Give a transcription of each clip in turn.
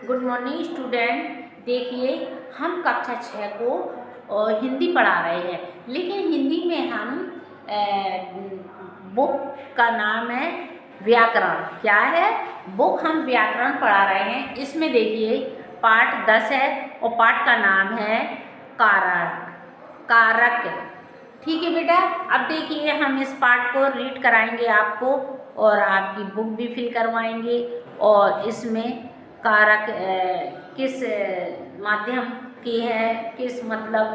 Good morning student. देखिए, हम कक्षा 6 को हिंदी पढ़ा रहे हैं, लेकिन हिंदी में हम बुक का नाम है व्याकरण। क्या है? बुक हम व्याकरण पढ़ा रहे हैं। इसमें देखिए पाठ 10 है और पाठ का नाम है कारक। कारक, ठीक है बेटा। अब देखिए, हम इस पाठ को रीड कराएंगे आपको और आपकी बुक भी फिल करवाएंगे। और इसमें कारक किस माध्यम की है, किस मतलब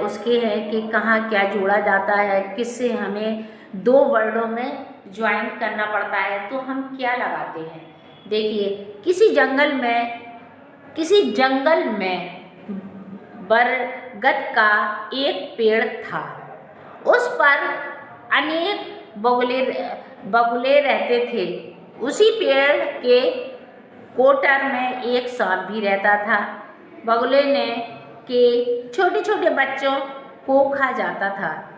उसके है कि कहाँ क्या जोड़ा जाता है, किससे हमें दो वर्डों में ज्वाइन करना पड़ता है, तो हम क्या लगाते हैं। देखिए, किसी जंगल में बरगद का एक पेड़ था। उस पर अनेक बगुले रहते थे। उसी पेड़ के कोटर में एक सांप भी रहता था। बगुले ने के छोटे छोटे बच्चों को खा जाता था।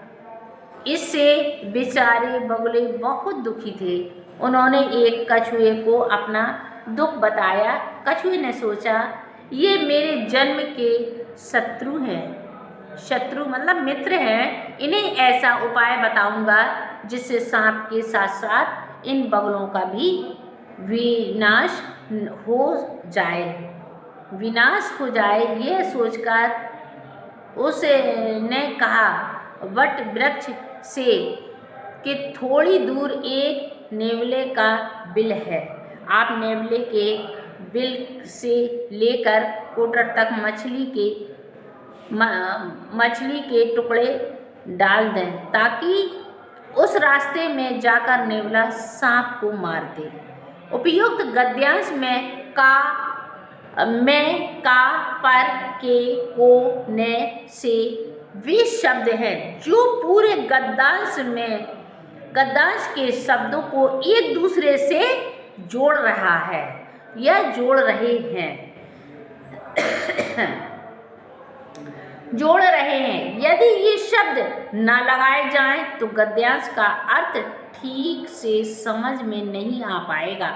इससे बेचारे बगुले बहुत दुखी थे। उन्होंने एक कछुए को अपना दुख बताया। कछुए ने सोचा, ये मेरे जन्म के शत्रु हैं, शत्रु मतलब मित्र हैं, इन्हें ऐसा उपाय बताऊंगा जिससे सांप के साथ साथ इन बगुलों का भी विनाश हो जाए। यह सोचकर उसने कहा, वट वृक्ष से कि थोड़ी दूर एक नेवले का बिल है। आप नेवले के बिल से लेकर कोटर तक मछली के टुकड़े डाल दें, ताकि उस रास्ते में जाकर नेवला सांप को मार दे। उपयुक्त गद्यांश में का, पर, के, को, ने, से वे शब्द हैं जो पूरे गद्यांश के शब्दों को एक दूसरे से जोड़ रहे हैं। यदि ये शब्द न लगाए जाएं तो गद्यांश का अर्थ ठीक से समझ में नहीं आ पाएगा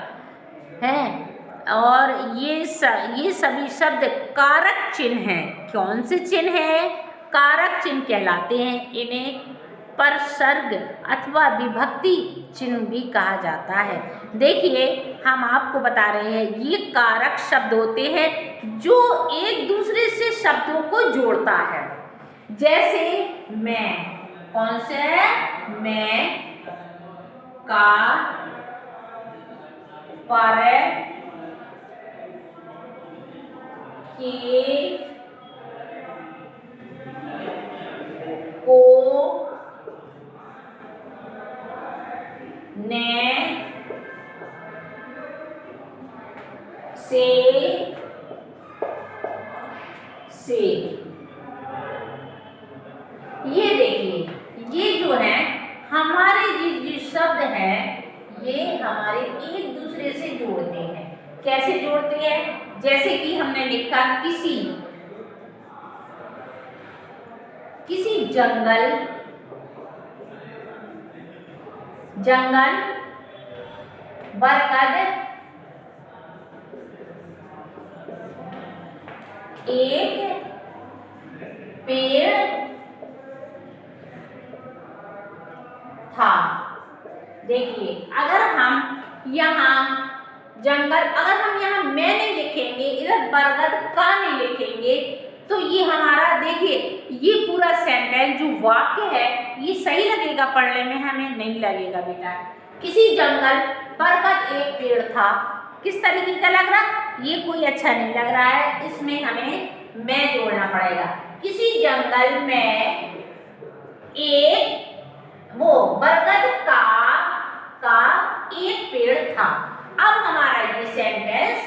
है। और ये सभी शब्द कारक चिन्ह हैं। कौन से चिन्ह हैं? कारक चिन्ह कहलाते हैं। इन्हें परसर्ग अथवा विभक्ति चिन्ह भी कहा जाता है। देखिए, हम आपको बता रहे हैं, ये कारक शब्द होते हैं जो एक दूसरे से शब्दों को जोड़ता है। जैसे मैं, कौन से है? मैं, का, पर, के, को, ने, से ये देखिए, ये जो है हमारे जो शब्द हैं, ये हमारे एक दूसरे से जोड़ते हैं। कैसे जोड़ते हैं? जैसे कि हमने लिखा किसी जंगल बरगद एक पेड़ था। देखिए, अगर हम यहाँ मैं नहीं लिखेंगे, इधर बरगद का नहीं लिखेंगे, तो ये हमारा, देखिए, ये पूरा सेंटेंस जो वाक्य है ये सही लगेगा पढ़ने में, हमें नहीं लगेगा बेटा। किसी जंगल बरगद एक पेड़ था। किस तरीके का लग रहा? ये कोई अच्छा नहीं लग रहा है, इसमें हमें मैं जोड़ना पड़ेगा। किसी जंगल में एक बरगद का एक पेड़ था। अब हमारा ये सेंटेंस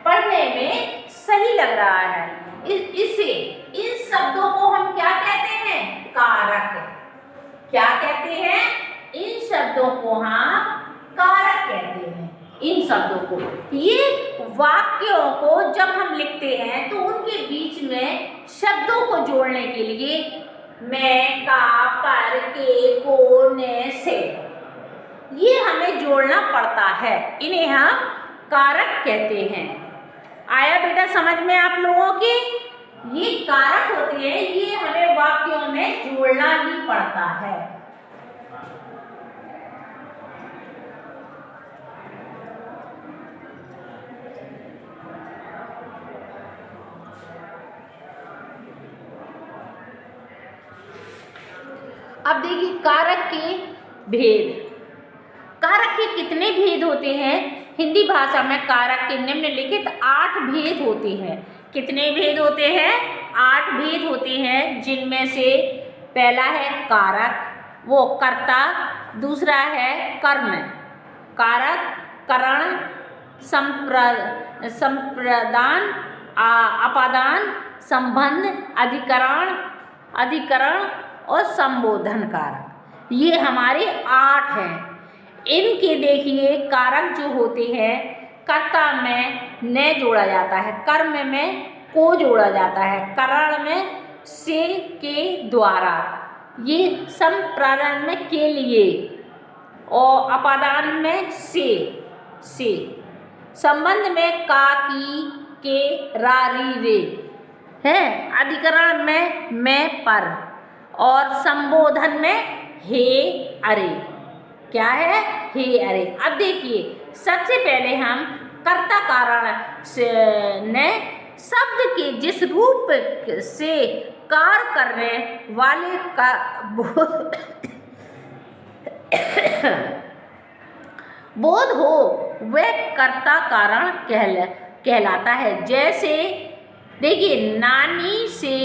पढ़ने में सही लग रहा है। इन शब्दों को हम क्या कहते हैं? कारक। क्या कहते हैं? इन शब्दों को हम कारक कहते हैं। इन शब्दों को, ये वाक्यों को जब हम लिखते हैं तो उनके बीच में शब्दों को जोड़ने के लिए मैं, का, पर, के, को, ने, से, ये हमें जोड़ना पड़ता है। इन्हें हम कारक कहते हैं। आया बेटा समझ में आप लोगों की? ये कारक होते हैं, ये हमें वाक्यों में जोड़ना ही पड़ता है। अब देखिए कारक के भेद। कारक के कितने भेद होते हैं? हिंदी भाषा में कारक के निम्नलिखित 8 भेद होते हैं। कितने भेद होते हैं? 8 भेद होते हैं, जिनमें से पहला है कारक, वो कर्ता, दूसरा है कर्म, कारक, करण, संप्रदान, अपादान, संबंध, अधिकरण और संबोधन कारक। ये हमारे 8 हैं। इनके देखिए कारक जो होते हैं, कर्ता में ने जोड़ा जाता है, कर्म में को जोड़ा जाता है, करण में से के द्वारा, ये संप्रदान में के लिए, और अपादान में से, संबंध में का, की, के, रा, री, रे है, अधिकरण में मैं, पर, और संबोधन में हे, अरे। क्या है? हे, अरे। अब देखिए सबसे पहले हम कर्ता कारण से ने शब्द के जिस रूप से कार्य करने वाले का बोध हो वह कर्ता कारण कहलाता है। जैसे देखिए नानी से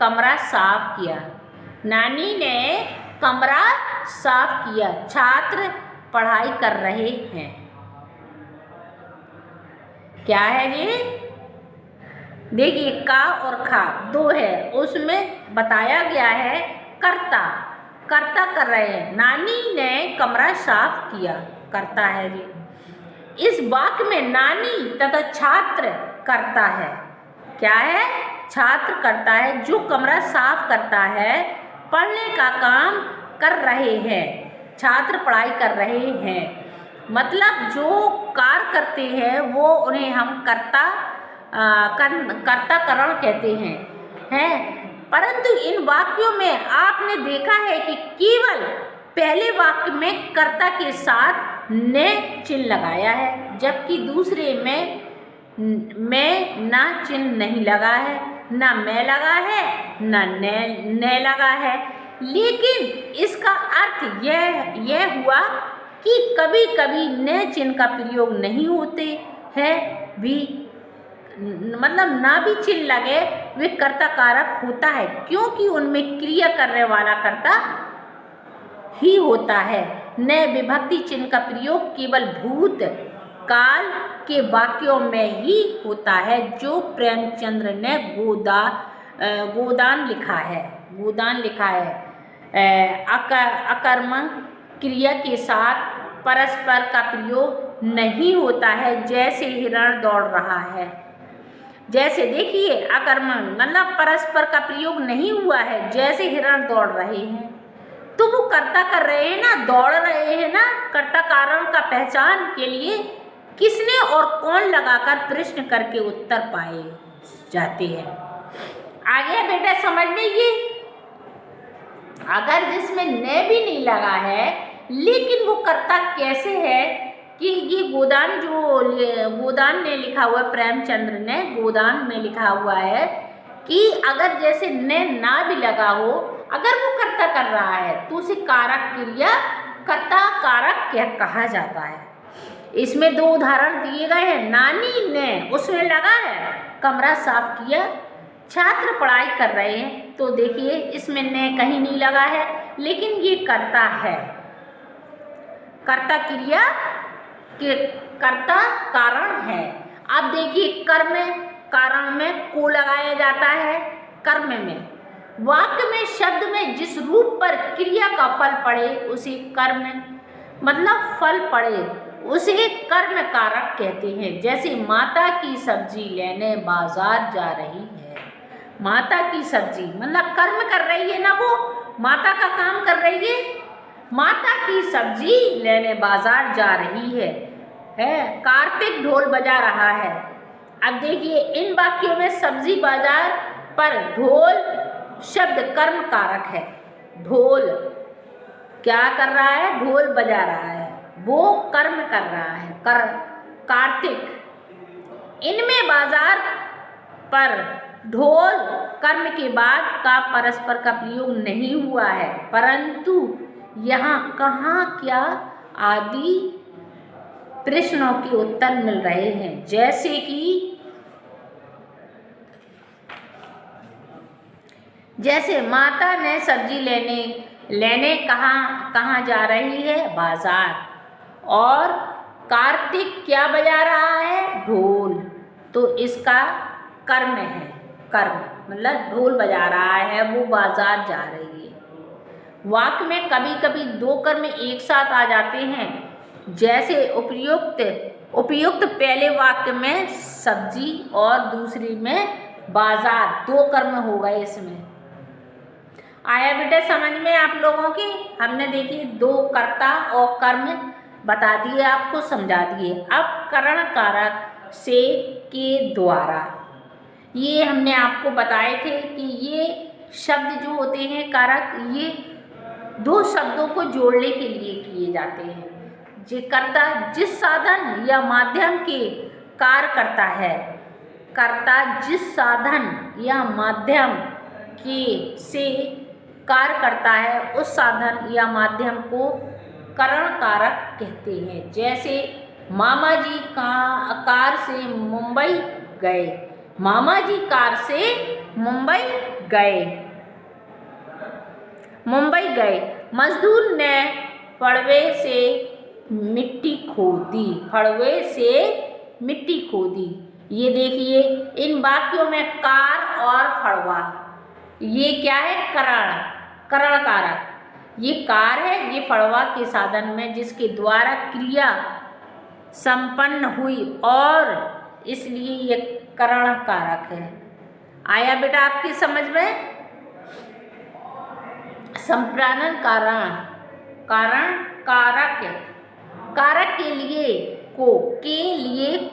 कमरा साफ किया, नानी ने कमरा साफ किया, छात्र पढ़ाई कर रहे हैं। क्या है ये? देखिए का और खा 2 है, उसमें बताया गया है कर्ता कर रहे हैं, नानी ने कमरा साफ किया, करता है जी। इस वाक्य में नानी तथा छात्र करता है। क्या है? छात्र करता है, जो कमरा साफ करता है, पढ़ने का काम कर रहे हैं, छात्र पढ़ाई कर रहे हैं। मतलब जो कार्य करते हैं वो उन्हें हम कर्ताकरण कहते हैं। परंतु इन वाक्यों में आपने देखा है कि केवल पहले वाक्य में कर्ता के साथ ने चिन्ह लगाया है, जबकि दूसरे में ना चिन्ह नहीं लगा है, ना मैं लगा है, ना ने लगा है। लेकिन इसका अर्थ यह हुआ कि कभी कभी न चिन्ह का प्रयोग नहीं होते हैं भी, मतलब ना भी चिन्ह लगे वे कर्ता कारक होता है, क्योंकि उनमें क्रिया करने वाला कर्ता ही होता है। न विभक्ति चिन्ह का प्रयोग केवल भूत काल के वाक्यों में ही होता है, जो प्रेमचंद्र ने गोदान लिखा है। अकर्मक क्रिया के साथ परस्पर का प्रयोग नहीं होता है, जैसे हिरण दौड़ रहा है। जैसे देखिए अकर्मक मतलब परस्पर का प्रयोग नहीं हुआ है, जैसे हिरण दौड़ रहे हैं, तो वो कर्ता कर रहे हैं ना, दौड़ रहे हैं ना। कर्ता कारण का पहचान के लिए किसने और कौन लगाकर प्रश्न करके उत्तर पाए जाते हैं। आ गया बेटा समझ में ये? अगर जिसमें ने भी नहीं लगा है, लेकिन वो कर्ता कैसे है कि ये गोदान ने लिखा हुआ है, प्रेमचंद्र ने गोदान में लिखा हुआ है कि अगर जैसे ने ना भी लगा हो, अगर वो कर्ता कर रहा है तो उसे कारक क्रिया कर्ता कारक क्या कहा जाता है। इसमें 2 उदाहरण दिए गए हैं। नानी ने उसमें लगा है, कमरा साफ किया, छात्र पढ़ाई कर रहे हैं, तो देखिए इसमें ने कहीं नहीं लगा है, लेकिन ये कर्ता है, कर्ता क्रिया के कर्ता कारण है। अब देखिए कर्म कारण में को लगाया जाता है, कर्म में वाक्य में शब्द में जिस रूप पर क्रिया का फल पड़े उसे कर्म मतलब फल पड़े उसे कर्म कारक कहते हैं। जैसे माता की सब्जी लेने बाजार जा रही है, माता की सब्जी मतलब कर्म कर रही है ना, वो माता का काम कर रही है, माता की सब्जी लेने बाजार जा रही है। कार्तिक ढोल बजा रहा है, अब देखिए इन वाक्यों में सब्जी बाजार पर ढोल शब्द कर्म कारक है। ढोल क्या कर रहा है? ढोल बजा रहा है, वो कर्म कर रहा है। कार्तिक, इनमें बाजार पर ढोल कर्म के बाद का परस्पर का प्रयोग नहीं हुआ है, परंतु यहाँ कहाँ क्या आदि प्रश्नों के उत्तर मिल रहे हैं। जैसे माता ने सब्जी लेने कहाँ जा रही है? बाजार। और कार्तिक क्या बजा रहा है? ढोल। तो इसका कर्म है, कर्म मतलब ढोल बजा रहा है, वो बाजार जा रही है। वाक्य में कभी कभी दो कर्म एक साथ आ जाते हैं, जैसे उपयुक्त पहले वाक्य में सब्जी और दूसरी में बाजार, दो कर्म हो गए इसमें। आया बेटा समझ में आप लोगों की? हमने देखिए दो कर्ता और कर्म बता दिए, आपको समझा दिए। अब करण कारक से के द्वारा, ये हमने आपको बताए थे कि ये शब्द जो होते हैं कारक, ये दो शब्दों को जोड़ने के लिए किए जाते हैं। जे कर्ता जिस साधन या माध्यम के कार्य करता है, कर्ता जिस साधन या माध्यम के से कार्य करता है, उस साधन या माध्यम को करण कारक कहते हैं। जैसे मामा जी कार से मुंबई गए, मामा जी कार से मुंबई गए। मजदूर ने फड़वे से मिट्टी खोदी। ये देखिए इन वाक्यों में कार और फड़वा, ये क्या है? करण कारक। ये कार है, ये फड़वा के साधन में जिसके द्वारा क्रिया संपन्न हुई और इसलिए ये करण कारक है। आया बेटा आपकी समझ में? संप्राणन कारण कारक के लिए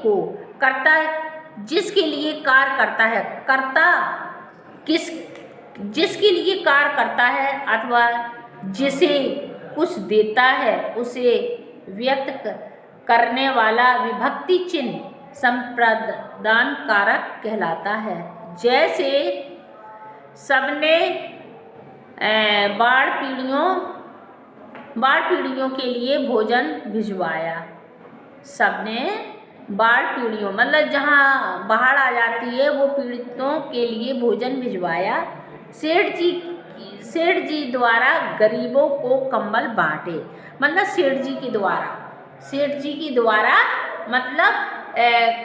को कर्ता जिसके लिए कार्य करता है, कर्ता जिसके लिए कार्य करता है अथवा जिसे कुछ देता है, उसे व्यक्त करने वाला विभक्ति चिन्ह संप्रदान कारक कहलाता है। जैसे सबने बाढ़ पीड़ियों के लिए भोजन भिजवाया। सबने बाढ़ पीड़ियों मतलब जहाँ बाढ़ आ जाती है, वो पीड़ितों के लिए भोजन भिजवाया। सेठ जी द्वारा गरीबों को कंबल बांटे, मतलब सेठ जी के द्वारा मतलब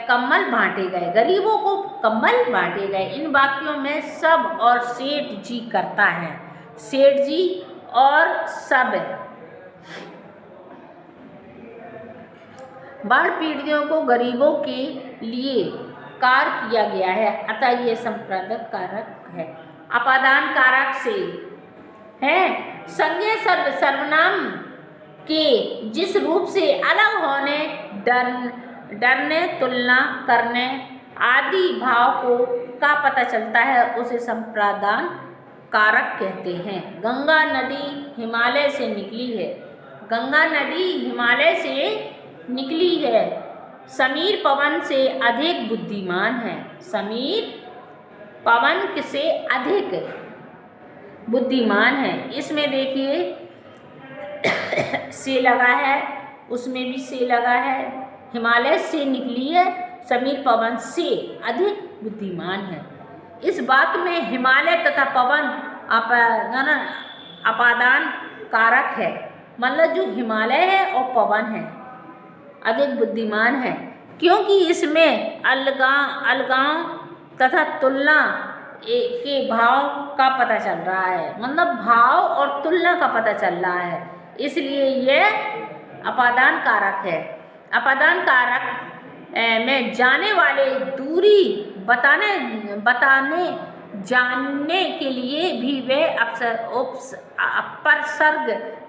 कंबल बांटे गए, गरीबों को कंबल बांटे गए। इन वाक्यों में सब और सेठ जी करता है, सेठ जी और सब। बाढ़ पीड़ितों को गरीबों के लिए कार्य किया गया है, अतः ये संप्रदान कारक है। अपादान कारक से है संज्ञा सर्वनाम के जिस रूप से अलग होने, डरने, तुलना करने आदि भाव का पता चलता है, उसे संप्रदान कारक कहते हैं। गंगा नदी हिमालय से निकली है। समीर पवन से अधिक बुद्धिमान है। समीर पवन से अधिक बुद्धिमान है। इसमें देखिए से लगा है, उसमें भी से लगा है। हिमालय से निकली है, समीर पवन से अधिक बुद्धिमान है। इस वाक्य में हिमालय तथा पवन अपादान कारक है, मतलब जो हिमालय है और पवन है अधिक बुद्धिमान है, क्योंकि इसमें अलगाव तथा तुलना के भाव का पता चल रहा है, मतलब भाव और तुलना का पता चल रहा है, इसलिए यह अपादान कारक है। अपादान कारक में जाने वाले दूरी बताने जानने के लिए भी वे अपसर्ग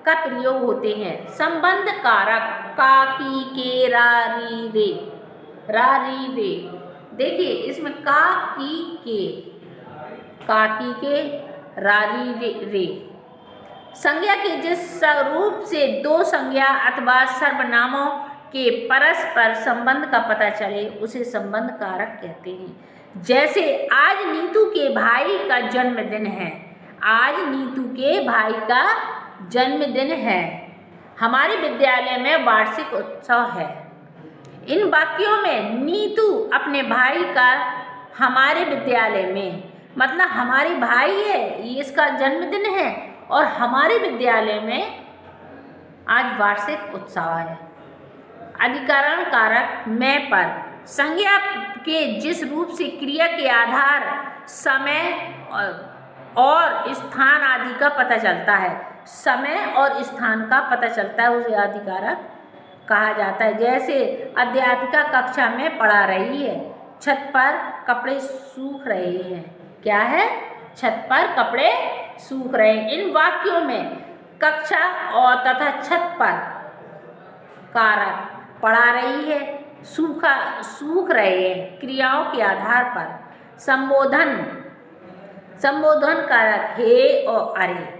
का प्रयोग होते हैं। संबंध कारक का, की, के, रा री रे देखिए इसमें का के रारी रे संज्ञा के जिस स्वरूप से दो संज्ञा अथवा सर्वनामों के परस्पर संबंध का पता चले उसे संबंध कारक कहते हैं। जैसे आज नीतू के भाई का जन्मदिन है, आज नीतू के भाई का जन्मदिन है, हमारे विद्यालय में वार्षिक उत्सव है। इन वाक्यों में नीतू अपने भाई का हमारे विद्यालय में, मतलब हमारे भाई है, ये इसका जन्मदिन है और हमारे विद्यालय में आज वार्षिक उत्सव है। अधिकरण कारक में पर संज्ञा के जिस रूप से क्रिया के आधार, समय और स्थान आदि का पता चलता है, समय और स्थान का पता चलता है, उसे अधिकारक कहा जाता है। जैसे अध्यापिका कक्षा में पढ़ा रही है, छत पर कपड़े सूख रहे हैं। क्या है? छत पर कपड़े सूख रहे हैं। इन वाक्यों में कक्षा और तथा छत पर कारक पढ़ा रही है, सूख रहे हैं क्रियाओं के आधार पर। संबोधन कारक हे और अरे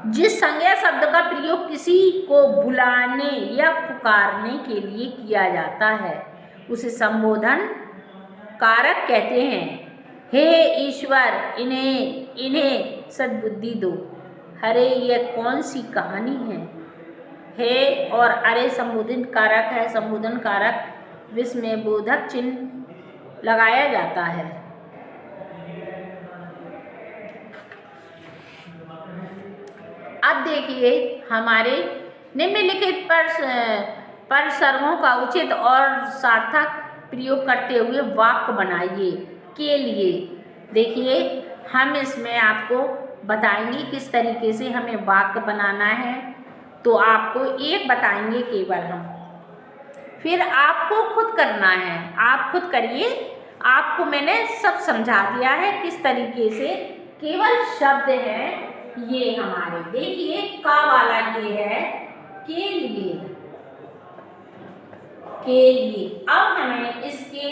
जिस संज्ञा शब्द का प्रयोग किसी को बुलाने या पुकारने के लिए किया जाता है उसे संबोधन कारक कहते हैं। हे ईश्वर, इन्हें सद्बुद्धि दो। अरे यह कौन सी कहानी है? हे और अरे संबोधन कारक है। संबोधन कारक विस्मयबोधक चिन्ह लगाया जाता है। अब देखिए हमारे निम्नलिखित परसर्गों का उचित और सार्थक प्रयोग करते हुए वाक्य बनाइए के लिए। देखिए हम इसमें आपको बताएंगे किस तरीके से हमें वाक्य बनाना है, तो आपको एक बताएंगे केवल हम, फिर आपको खुद करना है। आप खुद करिए, आपको मैंने सब समझा दिया है किस तरीके से। केवल शब्द है ये हमारे, देखिए का वाला ये है के लिए। अब हमें इसके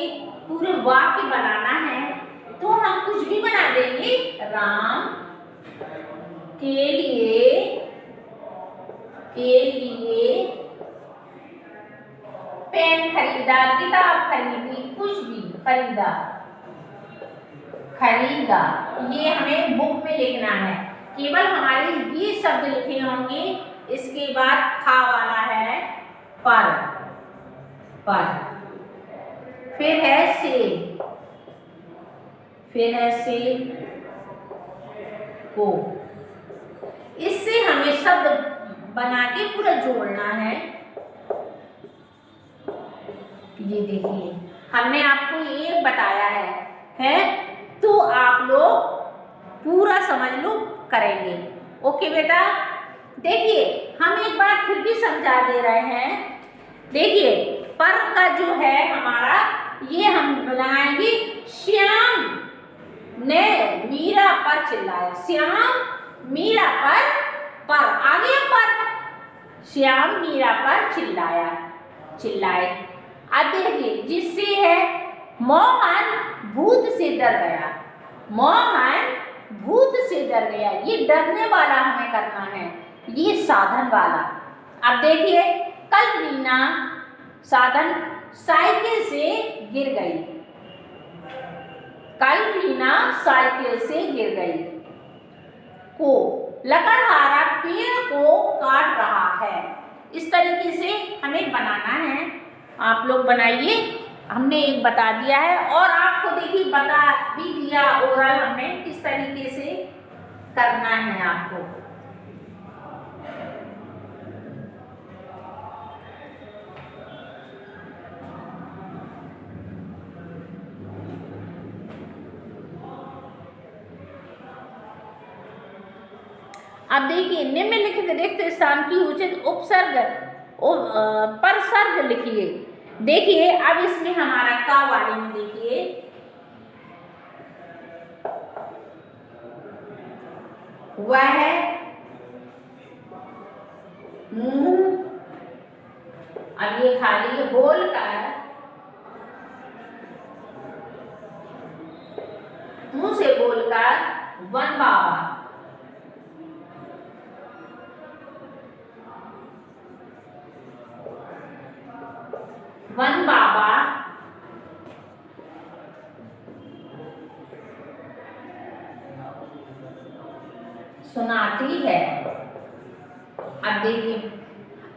पूरे वाक्य बनाना है, तो हम कुछ भी बना देंगे। राम के लिए पेन खरीदा, किताब खरीदी, कुछ भी खरीदा, ये हमें बुक में लिखना है। केवल हमारे ये शब्द लिखे होंगे। इसके बाद खा वाला है पर, फिर है से, को। इससे हमें शब्द बना के पूरा जोड़ना है। ये देखिए हमने आपको ये बताया है तो आप लोग पूरा समझ लो करेंगे। ओके बेटा, देखिए हम एक बार फिर भी समझा दे रहे हैं। देखिए पर का जो है हमारा, ये हम बनाएंगे। श्याम ने मीरा पर चिल्लाया। श्याम मीरा पर आगे पर, श्याम मीरा पर चिल्लाए। अब देखिए जिससे है मोहन भूत से डर गया। ये डरने वाला हमें करना है, ये साधन वाला। अब देखिए कल रीना साधन साइकिल से गिर गई। को लकड़हारा पेड़ को काट रहा है। इस तरीके से हमें बनाना है। आप लोग बनाइए, हमने एक बता दिया है और आपको देखिए बता भी दिया ओरल हमने किस तरीके से करना है आपको। अब देखिए निम्नलिखित रिक्त स्थान की उचित उपसर्ग परसर्ग लिखिए। देखिए अब इसमें हमारा का वाले में देखिए वह है मुंह। अब ये खाली होल का मुंह से बोलकर वन बाबा। वन बाबा सुनाती है। अब देखिए,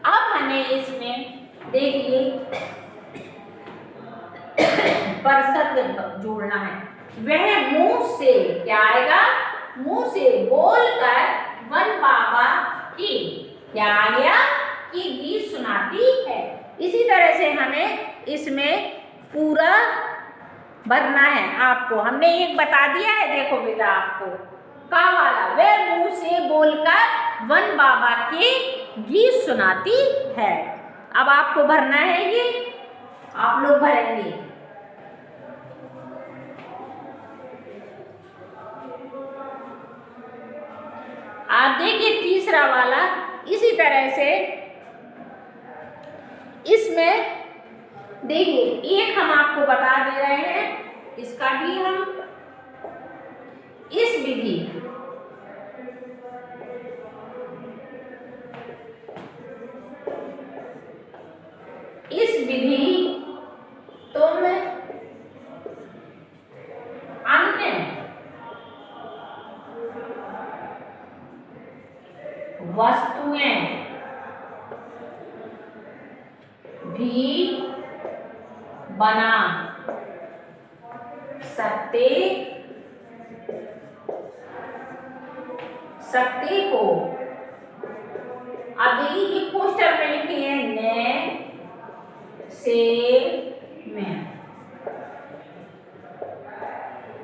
अब हमें इसमें देखिए परसत जोड़ना है। वह मुंह से क्या आएगा, मुंह से बोलकर वन बाबा की क्या आ गया कि गीत सुनाती है। इसी तरह से हमें इसमें पूरा भरना है। आपको हमने एक बता दिया है, देखो बेटा आपको का वाला, वह मुंह से बोलकर वन बाबा के गीत सुनाती है। अब आपको भरना है, ये आप लोग भरेंगे। आप देखिए तीसरा वाला इसी तरह से, इसमें देखिए एक हम आपको बता दे रहे हैं, इसका भी हम इस विधि तुम अन्य वस्तुएं भी बना सकते हो। अब देखिए ये पोस्टर में लिखे हैं ने से में।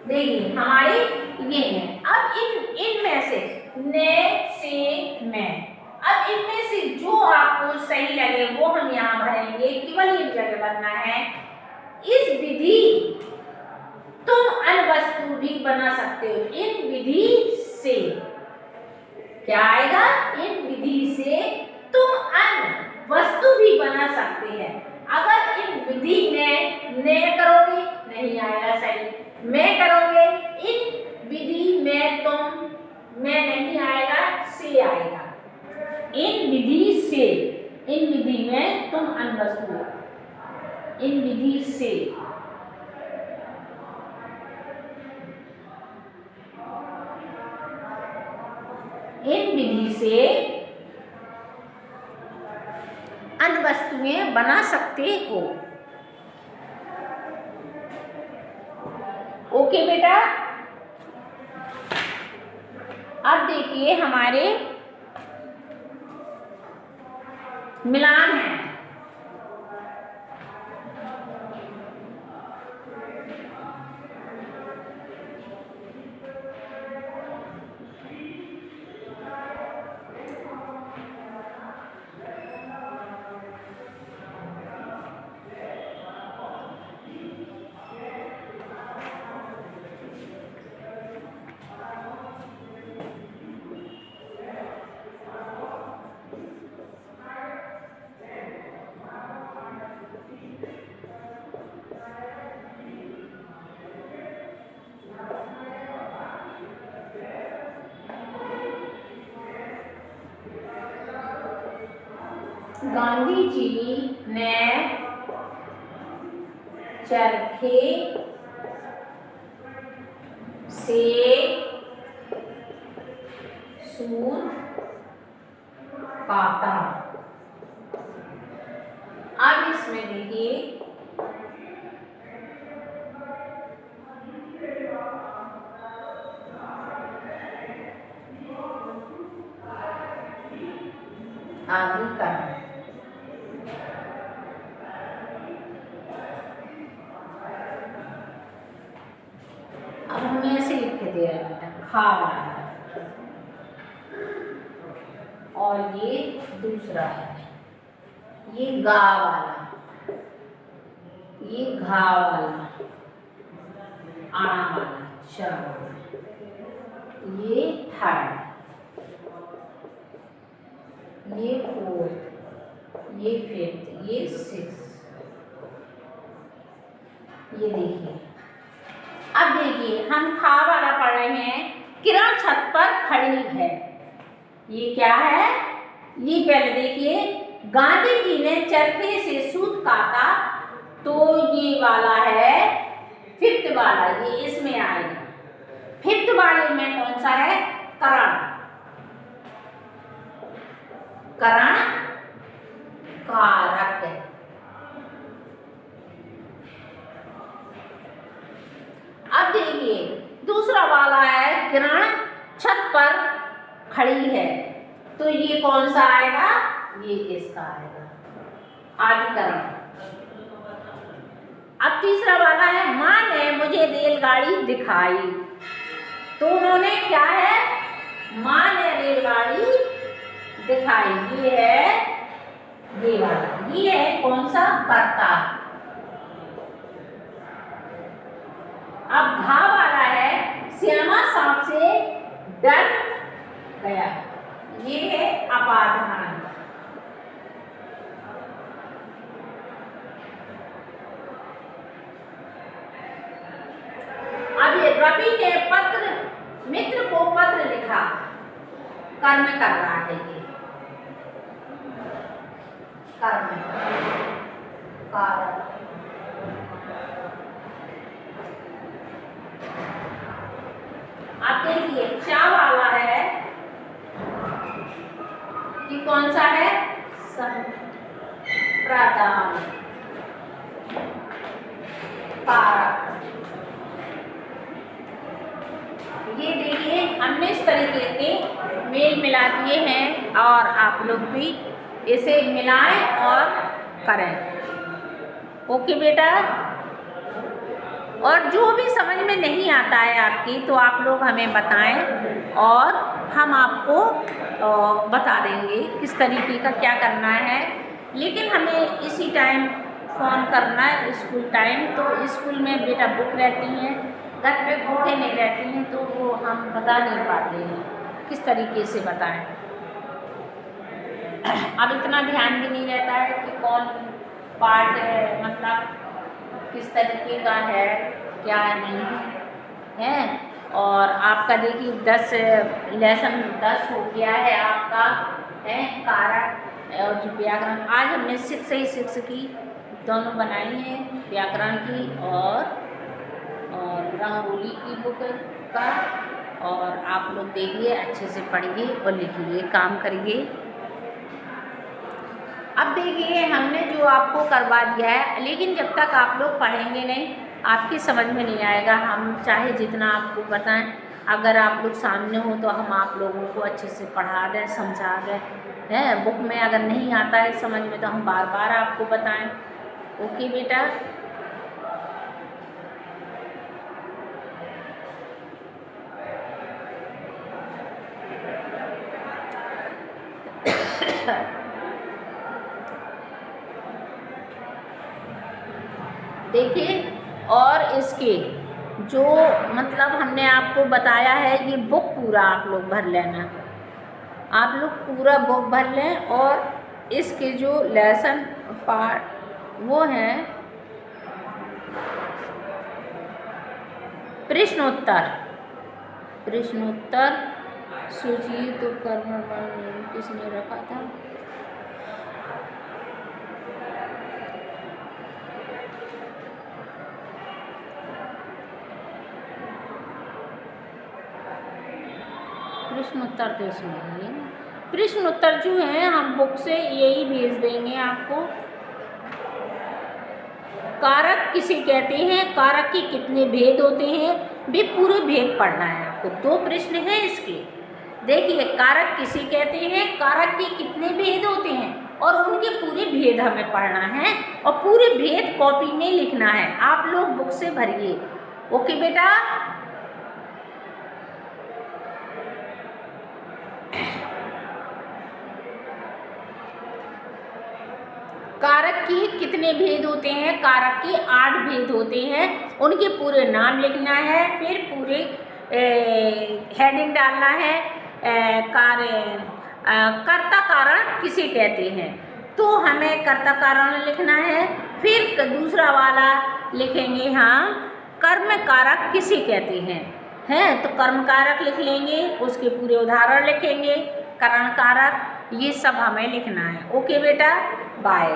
देखिए हमारे ये है। अब इनमें से ने से में, अब इनमें से जो आपको सही लगे वो हम यहाँ भरेंगे। केवल एक जगह भरना है। इस विधि तुम अन्य वस्तु भी बना सकते हो। इन विधि से क्या आएगा, इन विधि से तुम अन्य वस्तु भी बना सकते हैं। अगर इन विधि में ने करोगे नहीं आएगा सही, मैं करोगे इन विधि में तुम में नहीं आएगा, से आएगा। इन विधि से, इन विधि में तुम अन्य वस्तु, इन विधि से, इन विधि से अन्य वस्तुएं बना सकते हो। ओके बेटा। अब देखिए हमारे मिलान है। गांधी जी ने चरखे से सूत काटा। अब इसमें देखिए आगे करना। अब हम ऐसे लिख के दे रहे हैं बेटा, खा वाला और ये दूसरा है, ये गा वाला, ये घा वाला, आना वाला, च वाला, ये थर्ड, ये फोर्थ, ये फिफ्थ, ये सिक्स। ये देखिए, अब देखिए हम खा किरण छत पर खड़ी है। ये क्या है? ये पहले देखिए, गांधी जी ने चरखे से सूत काटा, तो ये वाला है फिफ्थ वाला, ये इसमें आएगा। फिफ्थ वाले में कौन सा है? करण। करण कारक। अब देखिए दूसरा वाला है किरण छत पर खड़ी है, तो ये कौन सा आएगा? ये इसका आएगा आदिकरण। अब तीसरा वाला है माँ ने मुझे रेलगाड़ी दिखाई, तो उन्होंने क्या है? माँ ने रेलगाड़ी दिखाई। ये है ये वाला, ये है कौन सा? कर्ता। अब घा वाला है श्यामा सांप से डर गया, ये है अपाधान। अब ये रवि ने मित्र को पत्र लिखा, कर्म कर रहा है ये, कर्म कारक। अब देखिए चा वाला है कि कौन सा है? प्रधान कारक। ये देखिए हमने इस तरीके के मेल मिला दिए हैं, और आप लोग भी इसे मिलाएं और करें। ओके बेटा। और जो भी समझ में नहीं आता है आपकी, तो आप लोग हमें बताएं और हम आपको बता देंगे किस तरीके का क्या करना है। लेकिन हमें इसी टाइम फ़ोन करना है, स्कूल टाइम, तो स्कूल में बेटा बुक रहती हैं, घर पे बुकें नहीं रहती हैं, तो वो हम बता नहीं पाते हैं किस तरीके से बताएं। अब इतना ध्यान भी नहीं रहता है कि कौन पार्ट है, मतलब किस तरीके का है, क्या नहीं है। और आपका देखिए 10 लेसन 10 हो गया है आपका, है कारक और जो व्याकरण। आज हमने 6 की दोनों बनाई हैं, व्याकरण की और रंगोली की बुक का। और आप लोग देखिए, अच्छे से पढ़िए और लिखिए, काम करिए। अब देखिए हमने जो आपको करवा दिया है, लेकिन जब तक आप लोग पढ़ेंगे नहीं, आपकी समझ में नहीं आएगा। हम चाहे जितना आपको बताएं, अगर आप लोग सामने हो तो हम आप लोगों को अच्छे से पढ़ा दें, समझा दें, है। बुक में अगर नहीं आता है समझ में, तो हम बार बार आपको बताएं। ओके बेटा। देखिए, और इसके जो मतलब हमने आपको बताया है, ये बुक पूरा आप लोग भर लेना। आप लोग पूरा बुक भर लें, और इसके जो लेसन पार्ट वो हैं प्रश्नोत्तर। सोचिए तो कर्म किसने रखा था? प्रश्नोत्तर तो इसमें, प्रश्नोत्तर जो है हम बुक से यही भेज देंगे आपको। कारक किसे कहते हैं, कारक के कितने भेद होते हैं, वे पूरे भेद पढ़ना है आपको। 2 प्रश्न हैं इसके। देखिए, कारक किसे कहते हैं, कारक के कितने भेद होते हैं, और उनके पूरे भेद हमें पढ़ना है, और पूरे भेद कॉपी में लिखना है। आप लोग बुक से भरिए। ओके बेटा। कारक के कितने भेद होते हैं? कारक के 8 भेद होते हैं। उनके पूरे नाम लिखना है, फिर पूरे हेडिंग डालना है। कर्ता कारण किसे कहते हैं, तो हमें कर्ता कारण लिखना है। फिर दूसरा वाला लिखेंगे हम कर्म कारक किसे कहते हैं, हैं तो कर्म कारक लिख लेंगे, उसके पूरे उदाहरण लिखेंगे, करण कारक, ये सब हमें लिखना है। ओके बेटा, बाय।